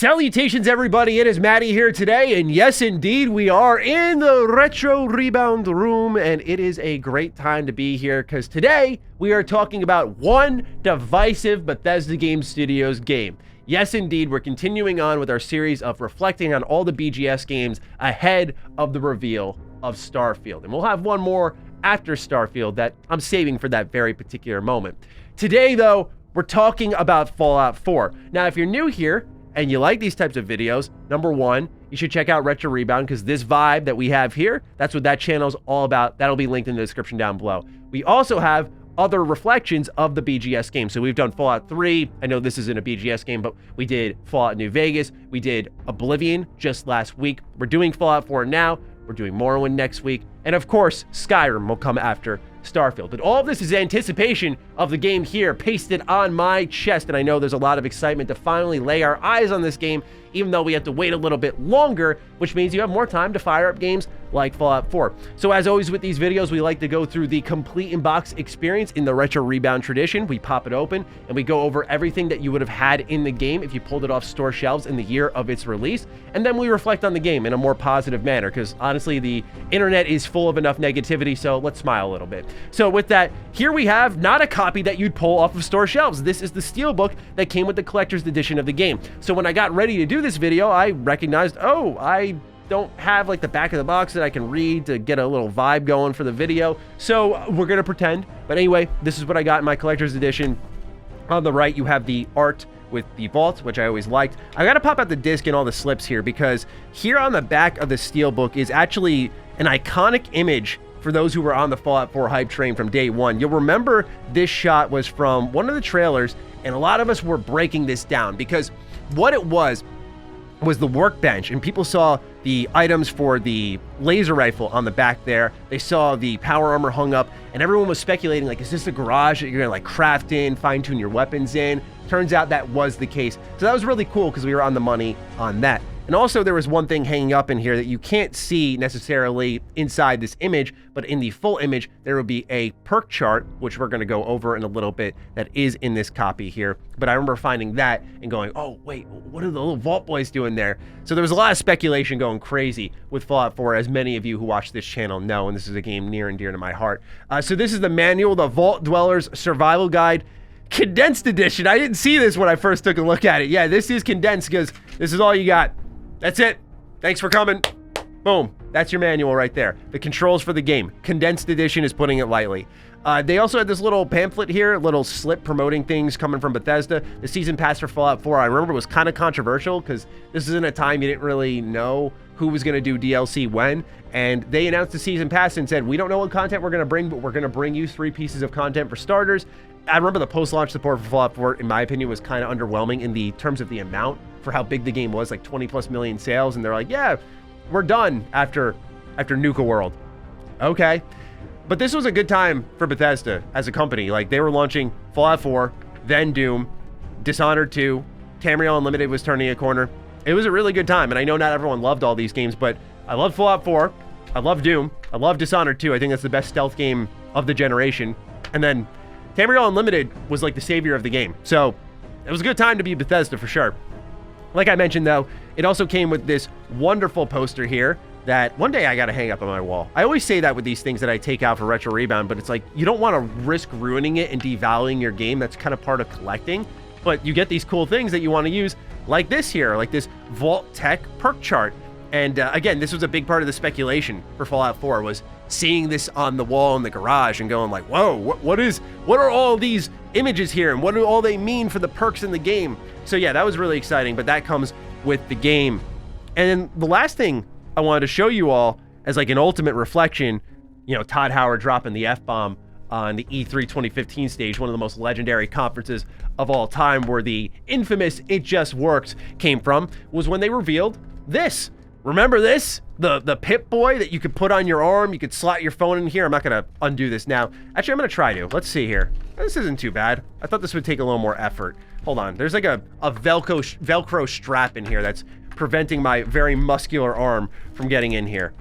Salutations, everybody. It is Matty here today, and yes, indeed, we are in the Retro Rebound room, and it is a great time to be here because today we are talking about one divisive Bethesda Game Studios game. Yes, indeed, we're continuing on with our series of reflecting on all the BGS games ahead of the reveal of Starfield, and we'll have one more after Starfield that I'm saving for that very particular moment. Today, though, we're talking about Fallout 4. Now, if you're new here, and you like these types of videos, number one, you should check out Retro Rebound because this vibe that we have here, that's what that channel's all about. That'll be linked in the description down below. We also have other reflections of the BGS game. So we've done Fallout 3. I know this isn't a BGS game, but we did Fallout New Vegas. We did Oblivion just last week. We're doing Fallout 4 now. We're doing Morrowind next week. And of course, Skyrim will come after Starfield. But all of this is anticipation of the game here pasted on my chest, and I know there's a lot of excitement to finally lay our eyes on this game, even though we have to wait a little bit longer, which means you have more time to fire up games like Fallout 4. So as always with these videos, we like to go through the complete in-box experience in the Retro Rebound tradition. We pop it open and we go over everything that you would have had in the game if you pulled it off store shelves in the year of its release, and then we reflect on the game in a more positive manner, because honestly the internet is full of enough negativity, so let's smile a little bit. So with that, here we have not a copy that you'd pull off of store shelves. This is the steelbook that came with the collector's edition of the game. So when I got ready to do this video, I recognized, oh, I don't have like the back of the box that I can read to get a little vibe going for the video. So we're gonna pretend. But anyway, this is what I got in my collector's edition. On the right, you have the art with the vault, which I always liked. I gotta pop out the disc and all the slips here, because here on the back of the steelbook is actually an iconic image for those who were on the Fallout 4 hype train from day one. You'll remember this shot was from one of the trailers, and a lot of us were breaking this down because what it was the workbench, and people saw the items for the laser rifle on the back there. They saw the power armor hung up, and everyone was speculating, like, is this a garage that you're gonna like craft in, fine tune your weapons in? Turns out that was the case. So that was really cool because we were on the money on that. And also there was one thing hanging up in here that you can't see necessarily inside this image, but in the full image, there will be a perk chart, which we're gonna go over in a little bit, that is in this copy here. But I remember finding that and going, oh wait, what are the little Vault Boys doing there? So there was a lot of speculation going crazy with Fallout 4, as many of you who watch this channel know, and this is a game near and dear to my heart. So this is the manual, the Vault Dwellers Survival Guide, condensed edition. I didn't see this when I first took a look at it. Yeah, this is condensed because this is all you got. That's it. Thanks for coming. Boom. That's your manual right there. The controls for the game. Condensed edition is putting it lightly. They also had this little pamphlet here, a little slip promoting things coming from Bethesda. The season pass for Fallout 4, I remember, was kind of controversial because this is in a time you didn't really know who was going to do DLC when. And they announced the season pass and said, we don't know what content we're going to bring, but we're going to bring you 3 pieces of content for starters. I remember the post-launch support for Fallout 4, in my opinion, was kind of underwhelming in the terms of the amount for how big the game was, like 20+ million sales, and they're like, yeah, we're done after Nuka World. Okay. But this was a good time for Bethesda as a company. Like, they were launching Fallout 4, then Doom, Dishonored 2, Tamriel Unlimited was turning a corner. It was a really good time, and I know not everyone loved all these games, but I love Fallout 4, I love Doom, I love Dishonored 2, I think that's the best stealth game of the generation, and then Tamriel Unlimited was like the savior of the game. So it was a good time to be Bethesda for sure. Like I mentioned, though, it also came with this wonderful poster here that one day I got to hang up on my wall. I always say that with these things that I take out for Retro Rebound, but it's like you don't want to risk ruining it and devaluing your game. That's kind of part of collecting. But you get these cool things that you want to use, like this here, like this Vault Tech perk chart. And again, this was a big part of the speculation for Fallout 4, was seeing this on the wall in the garage and going like, whoa, what are all these images here, and what do all they mean for the perks in the game? So yeah, that was really exciting, but that comes with the game. And then the last thing I wanted to show you all as like an ultimate reflection, you know, Todd Howard dropping the F-bomb on the E3 2015 stage, one of the most legendary conferences of all time, where the infamous "It Just Works" came from, was when they revealed this. Remember this? The Pip-Boy that you could put on your arm, you could slot your phone in here. I'm not gonna undo this now. Actually, I'm gonna try to. Let's see here. This isn't too bad. I thought this would take a little more effort. Hold on, there's like a Velcro strap in here that's preventing my very muscular arm from getting in here.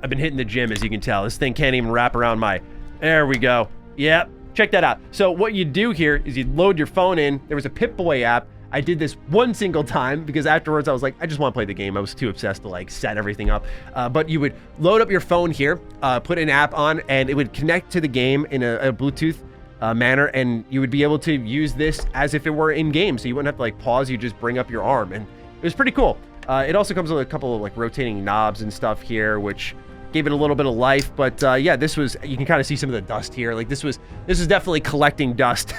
I've been hitting the gym, as you can tell. This thing can't even wrap around my, there we go. Yep, check that out. So what you do here is you load your phone in. There was a Pip-Boy app I did this one single time because afterwards I was like, I just want to play the game. I was too obsessed to like set everything up. But you would load up your phone here, put an app on, and it would connect to the game in a Bluetooth manner, and you would be able to use this as if it were in game. So you wouldn't have to like pause, you just bring up your arm, and it was pretty cool. It also comes with a couple of like rotating knobs and stuff here, which gave it a little bit of life. But yeah, this was, you can kind of see some of the dust here. Like this was definitely collecting dust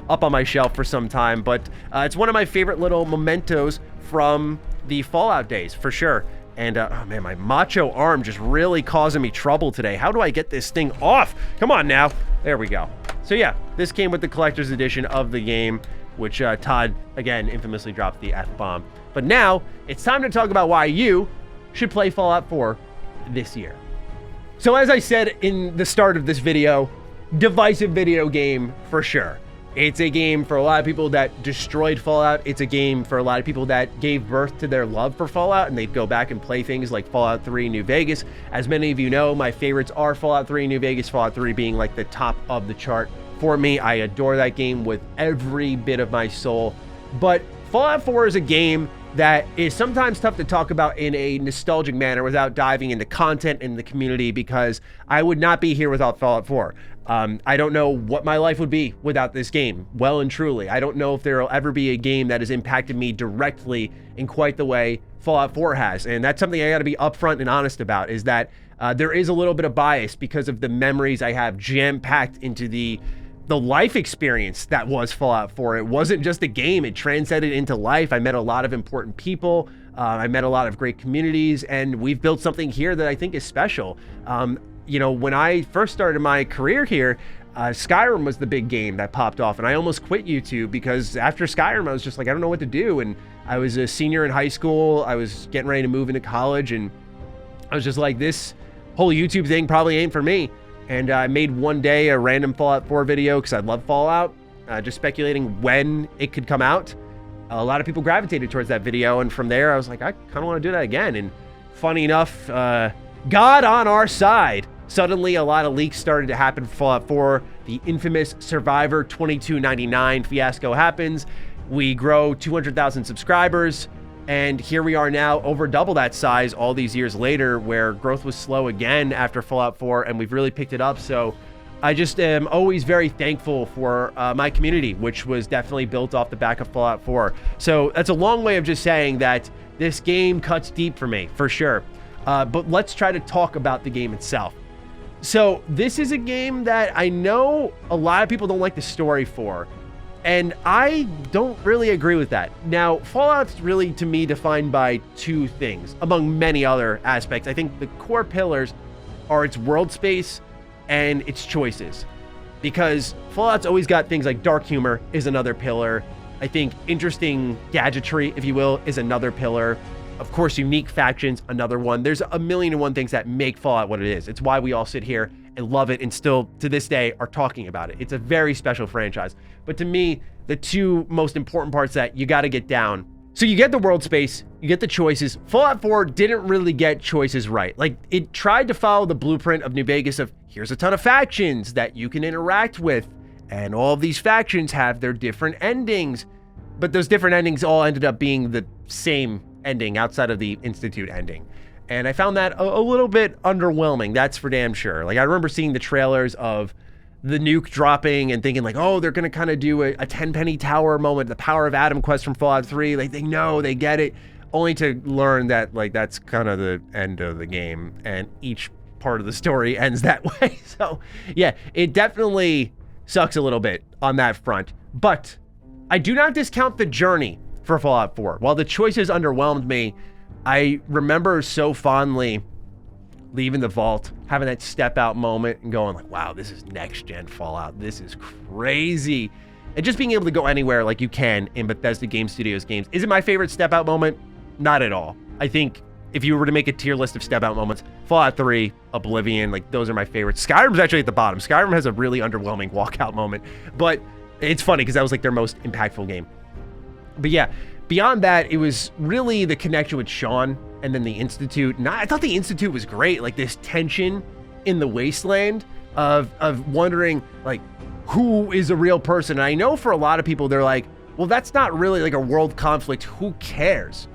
up on my shelf for some time. But it's one of my favorite little mementos from the Fallout days, for sure. And oh man, my macho arm just really causing me trouble today. How do I get this thing off? Come on now. There we go. So yeah, this came with the collector's edition of the game, which Todd, again, infamously dropped the F-bomb. But now, it's time to talk about why you should play Fallout 4 this year. So as I said in the start of this video, divisive video game for sure. It's a game for a lot of people that destroyed Fallout. It's a game for a lot of people that gave birth to their love for Fallout, and they'd go back and play things like Fallout 3 New Vegas. As many of you know, my favorites are Fallout 3 New Vegas, Fallout 3 being like the top of the chart for me. I adore that game with every bit of my soul. But Fallout 4 is a game that is sometimes tough to talk about in a nostalgic manner without diving into content and the community, because I would not be here without Fallout 4. I don't know what my life would be without this game, well and truly. I don't know if there will ever be a game that has impacted me directly in quite the way Fallout 4 has. And that's something I got to be upfront and honest about, is that there is a little bit of bias because of the memories I have jam-packed into the life experience that was Fallout 4. It wasn't just a game, it transcended into life. I met a lot of important people. I met a lot of great communities, and we've built something here that I think is special. You know, when I first started my career here, Skyrim was the big game that popped off, and I almost quit YouTube because after Skyrim, I was just like, I don't know what to do. And I was a senior in high school. I was getting ready to move into college, and I was just like, this whole YouTube thing probably ain't for me. And I made one day a random Fallout 4 video because I love Fallout, just speculating when it could come out. A lot of people gravitated towards that video, and from there I was like, I kind of want to do that again. And funny enough, God on our side. Suddenly a lot of leaks started to happen for Fallout 4. The infamous Survivor 2299 fiasco happens. We grow 200,000 subscribers. And here we are now, over double that size all these years later, where growth was slow again after Fallout 4, and we've really picked it up. So I just am always very thankful for my community, which was definitely built off the back of Fallout 4. So that's a long way of just saying that this game cuts deep for me, for sure. But let's try to talk about the game itself. So this is a game that I know a lot of people don't like the story for, and I don't really agree with that. Now, Fallout's really, to me, defined by two things, among many other aspects. I think the core pillars are its world space and its choices, because Fallout's always got things like dark humor is another pillar. I think interesting gadgetry, if you will, is another pillar. Of course, unique factions, another one. There's a million and one things that make Fallout what it is. It's why we all sit here and love it and still, to this day, are talking about it. It's a very special franchise. But to me, the two most important parts that you got to get down. So you get the world space, you get the choices. Fallout 4 didn't really get choices right. Like, it tried to follow the blueprint of New Vegas of, here's a ton of factions that you can interact with, and all of these factions have their different endings. But those different endings all ended up being the same ending outside of the Institute ending. And I found that a little bit underwhelming, that's for damn sure. Like, I remember seeing the trailers of the nuke dropping and thinking like, oh, they're gonna kind of do a 10 penny tower moment, the Power of Adam quest from Fallout 3. Like, they know, they get it, only to learn that like that's kind of the end of the game, and each part of the story ends that way. So yeah, it definitely sucks a little bit on that front. But I do not discount the journey for Fallout 4. While the choices underwhelmed me, I remember so fondly leaving the vault, having that step out moment and going like, wow, this is next gen Fallout. This is crazy. And just being able to go anywhere like you can in Bethesda Game Studios games. Is it my favorite step out moment? Not at all. I think if you were to make a tier list of step out moments, Fallout 3, Oblivion, like those are my favorites. Skyrim's actually at the bottom. Skyrim has a really underwhelming walkout moment, but it's funny because that was like their most impactful game. But yeah, beyond that, it was really the connection with Sean and then the Institute. And I thought the Institute was great. Like this tension in the wasteland of wondering like, who is a real person? And I know for a lot of people, they're like, well, that's not really like a world conflict. Who cares?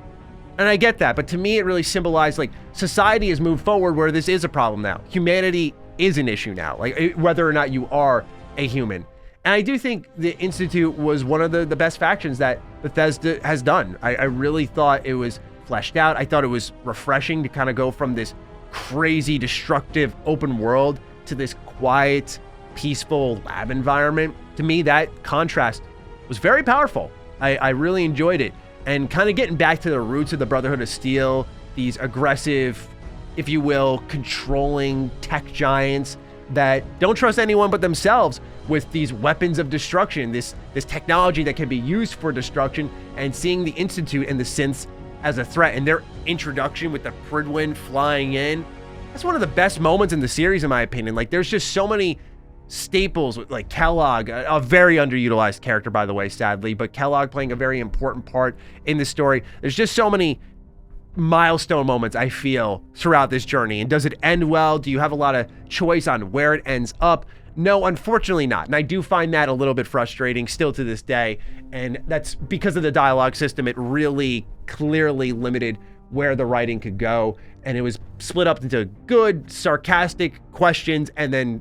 And I get that, but to me, it really symbolized like society has moved forward where this is a problem now. Humanity is an issue now, like whether or not you are a human. And I do think the Institute was one of the best factions that Bethesda has done. I really thought it was fleshed out. I thought it was refreshing to kind of go from this crazy, destructive open world to this quiet, peaceful lab environment. To me, that contrast was very powerful. I really enjoyed it. And kind of getting back to the roots of the Brotherhood of Steel, these aggressive, if you will, controlling tech giants that don't trust anyone but themselves with these weapons of destruction, this technology that can be used for destruction, and seeing the Institute and the synths as a threat, and their introduction with the Pridwin flying in. That's one of the best moments in the series, in my opinion. Like, there's just so many staples with like Kellogg, a very underutilized character, by the way, sadly, but Kellogg playing a very important part in the story. There's just so many milestone moments, I feel, throughout this journey. And does it end well? Do you have a lot of choice on where it ends up? No, unfortunately not. And I do find that a little bit frustrating still to this day. And that's because of the dialogue system. It really clearly limited where the writing could go. And it was split up into good, sarcastic questions and then,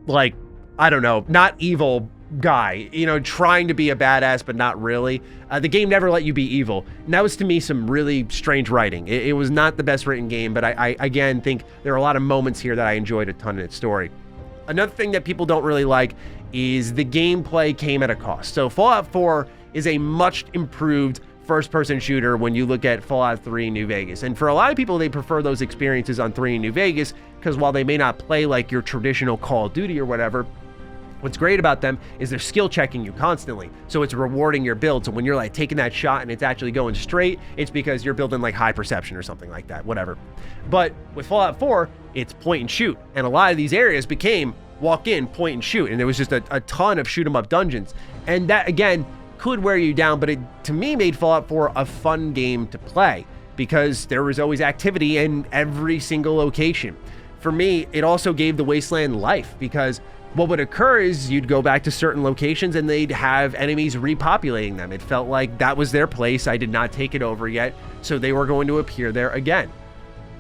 like, I don't know, not evil guy, you know, trying to be a badass, but not really. The game never let you be evil. And that was, to me, some really strange writing. It was not the best written game, but I again think there are a lot of moments here that I enjoyed a ton in its story. Another thing that people don't really like is the gameplay came at a cost. So Fallout 4 is a much improved first-person shooter when you look at Fallout 3 New Vegas. And for a lot of people, they prefer those experiences on 3 New Vegas because while they may not play like your traditional Call of Duty or whatever, what's great about them is they're skill checking you constantly. So it's rewarding your build. So when you're like taking that shot and it's actually going straight, it's because you're building like high perception or something like that, whatever. But with Fallout 4, it's point and shoot. And a lot of these areas became walk in, point and shoot. And there was just a ton of shoot 'em up dungeons. And that, again, could wear you down, but it, to me, made Fallout 4 a fun game to play because there was always activity in every single location. For me, it also gave the Wasteland life because what would occur is you'd go back to certain locations and they'd have enemies repopulating them. It felt like that was their place. I did not take it over yet, so they were going to appear there again.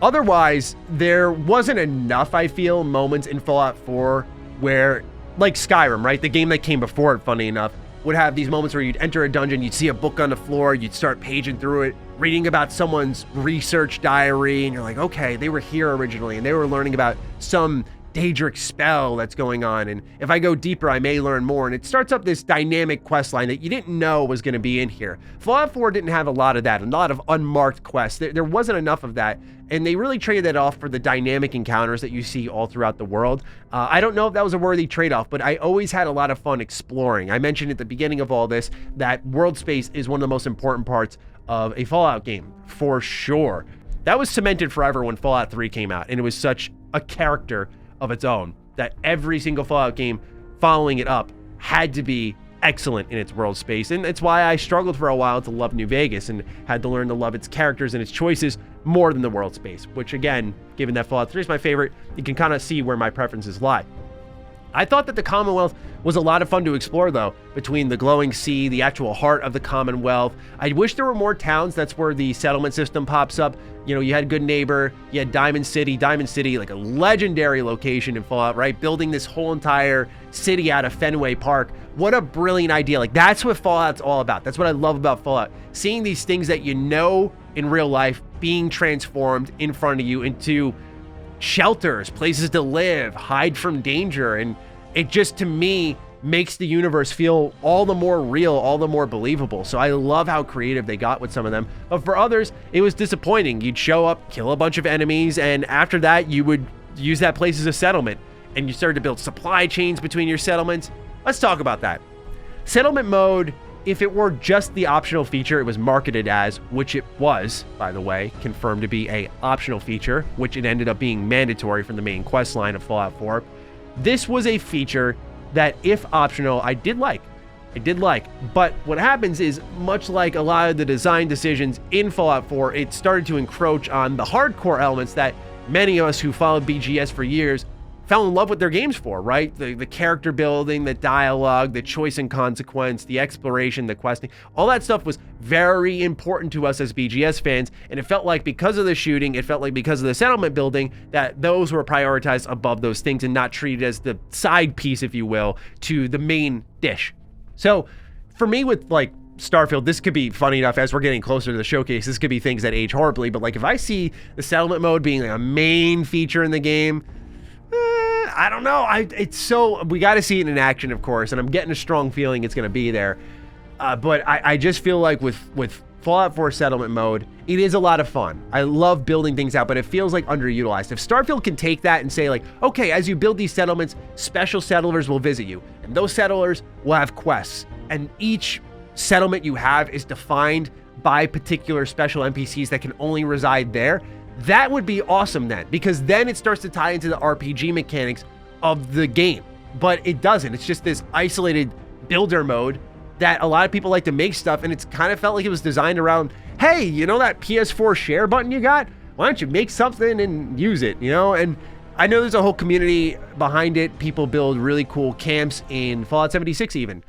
Otherwise, there wasn't enough, I feel, moments in Fallout 4 where, like Skyrim, right? The game that came before it, funny enough, would have these moments where you'd enter a dungeon, you'd see a book on the floor, you'd start paging through it, reading about someone's research diary, and you're like, okay, they were here originally, and they were learning about some Daedric spell that's going on, and if I go deeper, I may learn more, and it starts up this dynamic quest line that you didn't know was going to be in here. Fallout 4 didn't have a lot of that, a lot of unmarked quests. There wasn't enough of that, and they really traded that off for the dynamic encounters that you see all throughout the world. I don't know if that was a worthy trade-off, but I always had a lot of fun exploring. I mentioned at the beginning of all this that world space is one of the most important parts of a Fallout game, for sure. That was cemented forever when Fallout 3 came out, and it was such a character of its own that every single Fallout game following it up had to be excellent in its world space. And it's why I struggled for a while to love New Vegas and had to learn to love its characters and its choices more than the world space, which again, given that Fallout 3 is my favorite, you can kind of see where my preferences lie. I thought that the Commonwealth was a lot of fun to explore, though, between the glowing sea, the actual heart of the Commonwealth. I wish there were more towns. That's where the settlement system pops up. You know, you had Good Neighbor, you had Diamond City, like a legendary location in Fallout, right? Building this whole entire city out of Fenway Park. What a brilliant idea. Like, that's what Fallout's all about. That's what I love about Fallout. Seeing these things that you know in real life being transformed in front of you into shelters, places to live, hide from danger. And it just, to me, makes the universe feel all the more real, all the more believable. So I love how creative they got with some of them. But for others, it was disappointing. You'd show up, kill a bunch of enemies, and after that, you would use that place as a settlement. And you started to build supply chains between your settlements. Let's talk about that. Settlement mode, if it were just the optional feature it was marketed as, which it was, by the way, confirmed to be a optional feature, which it ended up being mandatory from the main quest line of Fallout 4, this was a feature that, if optional, I did like. But what happens is, much like a lot of the design decisions in Fallout 4, it started to encroach on the hardcore elements that many of us who followed BGS for years fell in love with their games for, right? The character building, the dialogue, the choice and consequence, the exploration, the questing, all that stuff was very important to us as BGS fans. And it felt like because of the shooting, it felt like because of the settlement building, that those were prioritized above those things and not treated as the side piece, if you will, to the main dish. So for me with like Starfield, this could be funny enough as we're getting closer to the showcase. This could be things that age horribly, but like if I see the settlement mode being like a main feature in the game, I don't know. We got to see it in action, of course, and I'm getting a strong feeling it's going to be there. But I just feel like with Fallout 4 settlement mode, it is a lot of fun. I love building things out, but it feels like underutilized. If Starfield can take that and say like, okay, as you build these settlements, special settlers will visit you, and those settlers will have quests, and each settlement you have is defined by particular special NPCs that can only reside there. That would be awesome then, because then it starts to tie into the RPG mechanics of the game. But it doesn't. It's just this isolated builder mode that a lot of people like to make stuff, and it's kind of felt like it was designed around, hey, you know that PS4 share button you got? Why don't you make something and use it, you know? And I know there's a whole community behind it. People build really cool camps in Fallout 76 even.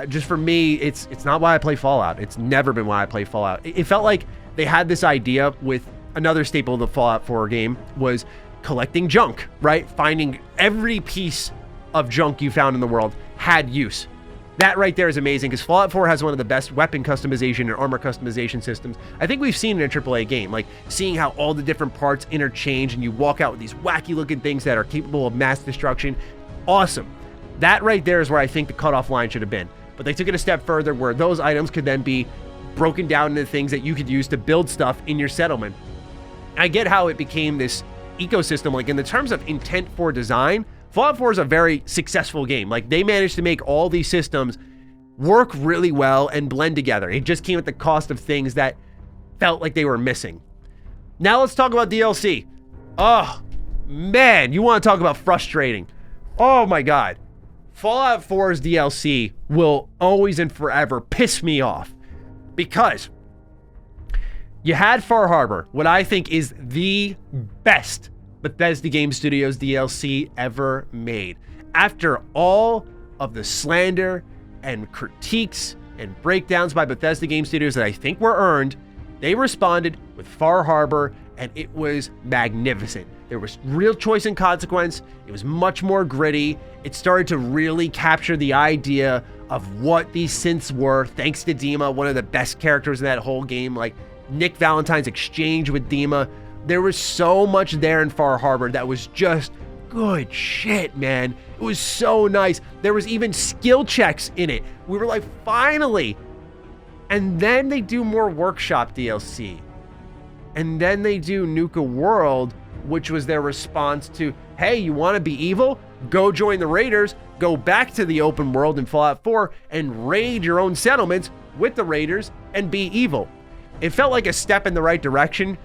Just for me, it's not why I play Fallout. It's never been why I play Fallout. It felt like they had this idea with another staple of the Fallout 4 game was collecting junk, right? Finding every piece of junk you found in the world had use. That right there is amazing because Fallout 4 has one of the best weapon customization and armor customization systems I think we've seen in a AAA game. Like seeing how all the different parts interchange and you walk out with these wacky looking things that are capable of mass destruction. Awesome. That right there is where I think the cutoff line should have been. But they took it a step further where those items could then be broken down into things that you could use to build stuff in your settlement. I get how it became this ecosystem. Like in the terms of intent for design, Fallout 4 is a very successful game. Like they managed to make all these systems work really well and blend together. It just came at the cost of things that felt like they were missing. Now let's talk about DLC. Oh man, you want to talk about frustrating. Oh my God. Fallout 4's DLC will always and forever piss me off because you had Far Harbor, what I think is the best Bethesda Game Studios DLC ever made. After all of the slander and critiques and breakdowns by Bethesda Game Studios that I think were earned, they responded with Far Harbor, and it was magnificent. There was real choice and consequence. It was much more gritty. It started to really capture the idea of what these synths were, thanks to Dima, one of the best characters in that whole game. Like Nick Valentine's exchange with Dima. There was so much there in Far Harbor that was just good shit, man. It was so nice. There was even skill checks in it. We were like, finally. And then they do more workshop DLC. And then they do Nuka World, which was their response to, hey, you want to be evil? Go join the Raiders, go back to the open world in Fallout 4 and raid your own settlements with the Raiders and be evil. It felt like a step in the right direction,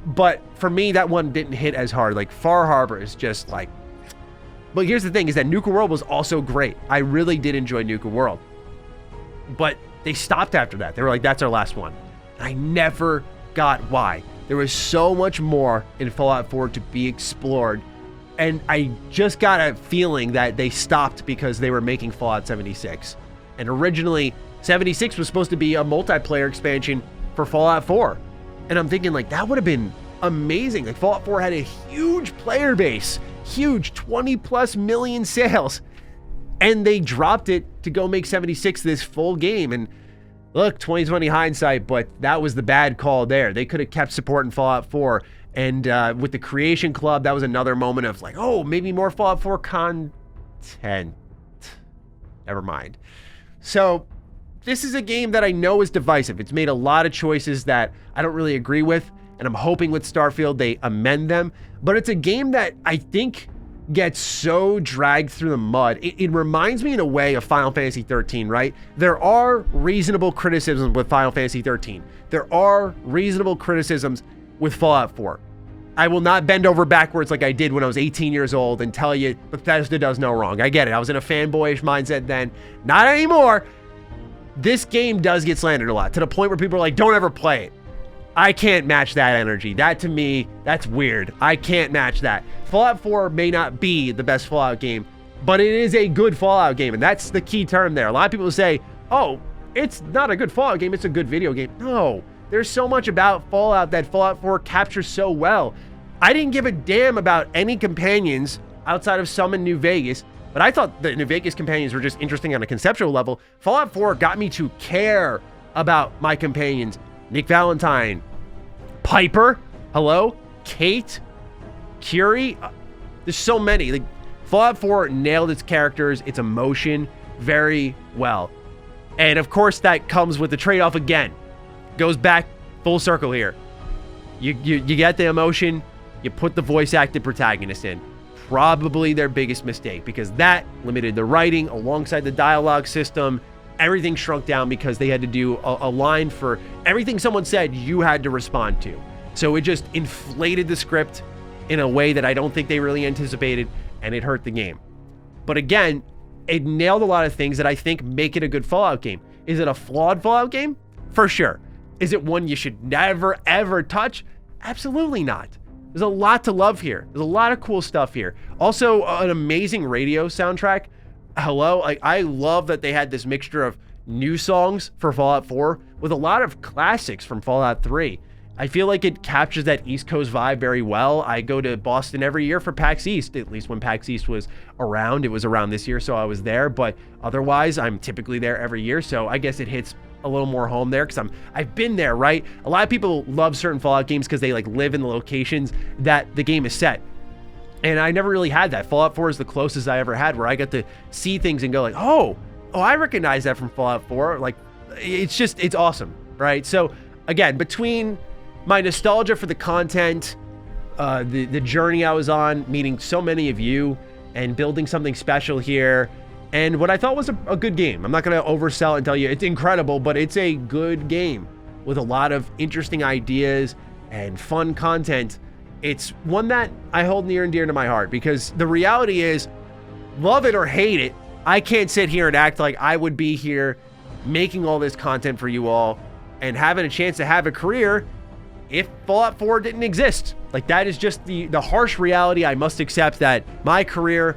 but for me, that one didn't hit as hard. Like Far Harbor is just like, but here's the thing is that Nuka World was also great. I really did enjoy Nuka World, but they stopped after that. They were like, that's our last one. And I never got why. There was so much more in Fallout 4 to be explored. And I just got a feeling that they stopped because they were making Fallout 76. And originally, 76 was supposed to be a multiplayer expansion for Fallout 4. And I'm thinking like, that would have been amazing. Like Fallout 4 had a huge player base, huge 20+ million sales. And they dropped it to go make 76 this full game. And look, 2020 hindsight, but that was the bad call there. They could have kept supporting Fallout 4. And with the Creation Club, that was another moment of like, oh, maybe more Fallout 4 content. Never mind. So this is a game that I know is divisive. It's made a lot of choices that I don't really agree with. And I'm hoping with Starfield they amend them. But it's a game that I think gets so dragged through the mud. It reminds me in a way of Final Fantasy 13, right? There are reasonable criticisms with Final Fantasy 13. There are reasonable criticisms with Fallout 4. I will not bend over backwards like I did when I was 18 years old and tell you Bethesda does no wrong. I get it. I was in a fanboyish mindset then. Not anymore. This game does get slandered a lot to the point where people are like, don't ever play it. I can't match that energy. That to me, that's weird. I can't match that. Fallout 4 may not be the best Fallout game, but it is a good Fallout game, and that's the key term there. A lot of people say, oh, it's not a good Fallout game, it's a good video game. No, there's so much about Fallout that Fallout 4 captures so well. I didn't give a damn about any companions outside of some in New Vegas, but I thought the New Vegas companions were just interesting on a conceptual level. Fallout 4 got me to care about my companions. Nick Valentine, Piper, hello, Kate, Curie. There's so many. Like, Fallout 4 nailed its characters, its emotion very well. And of course, that comes with the trade-off again. Goes back full circle here. You get the emotion, you put the voice-acted protagonist in. Probably their biggest mistake, because that limited the writing alongside the dialogue system. Everything shrunk down because they had to do a line for everything someone said you had to respond to. So it just inflated the script in a way that I don't think they really anticipated, and it hurt the game. But again, it nailed a lot of things that I think make it a good Fallout game. Is it a flawed Fallout game? For sure. Is it one you should never, ever touch? Absolutely not. There's a lot to love here. There's a lot of cool stuff here. Also, an amazing radio soundtrack. Hello, I love that they had this mixture of new songs for Fallout 4 with a lot of classics from Fallout 3. I feel like it captures that East Coast vibe very well. I go to Boston every year for PAX East, at least when PAX East was around. It was around this year, so I was there, but otherwise, I'm typically there every year, so I guess it hits a little more home there because I've been there, right? A lot of people love certain Fallout games because they like live in the locations that the game is set. And I never really had that. Fallout 4 is the closest I ever had where I got to see things and go like, oh, I recognize that from Fallout 4. Like, it's awesome, right? So again, between my nostalgia for the content, the journey I was on, meeting so many of you and building something special here, and what I thought was a good game. I'm not going to oversell it and tell you it's incredible, but it's a good game with a lot of interesting ideas and fun content. It's one that I hold near and dear to my heart because the reality is, love it or hate it, I can't sit here and act like I would be here making all this content for you all and having a chance to have a career if Fallout 4 didn't exist. Like, that is just the harsh reality I must accept, that my career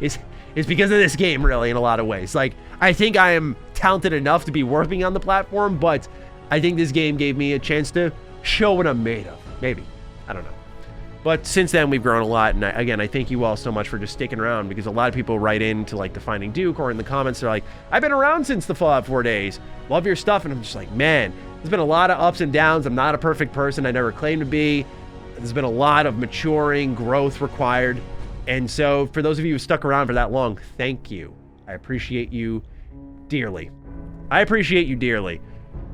is because of this game, really, in a lot of ways. Like, I think I am talented enough to be working on the platform, but I think this game gave me a chance to show what I'm made of. Maybe. I don't know. But since then, we've grown a lot, and I thank you all so much for just sticking around, because a lot of people write into, like, Defining Duke, or in the comments, they're like, I've been around since the Fallout 4 days. Love your stuff. And I'm just like, man, there's been a lot of ups and downs. I'm not a perfect person. I never claimed to be. There's been a lot of maturing, growth required. And so for those of you who stuck around for that long, thank you. I appreciate you dearly. I appreciate you dearly.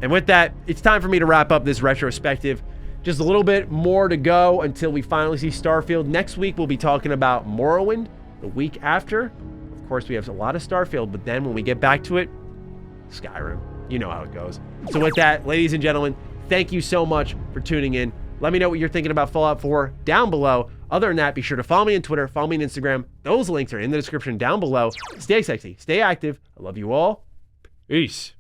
And with that, it's time for me to wrap up this retrospective. Just a little bit more to go until we finally see Starfield. Next week, we'll be talking about Morrowind. The week after, of course, we have a lot of Starfield, but then when we get back to it, Skyrim. You know how it goes. So with that, ladies and gentlemen, thank you so much for tuning in. Let me know what you're thinking about Fallout 4 down below. Other than that, be sure to follow me on Twitter, follow me on Instagram. Those links are in the description down below. Stay sexy, stay active. I love you all. Peace.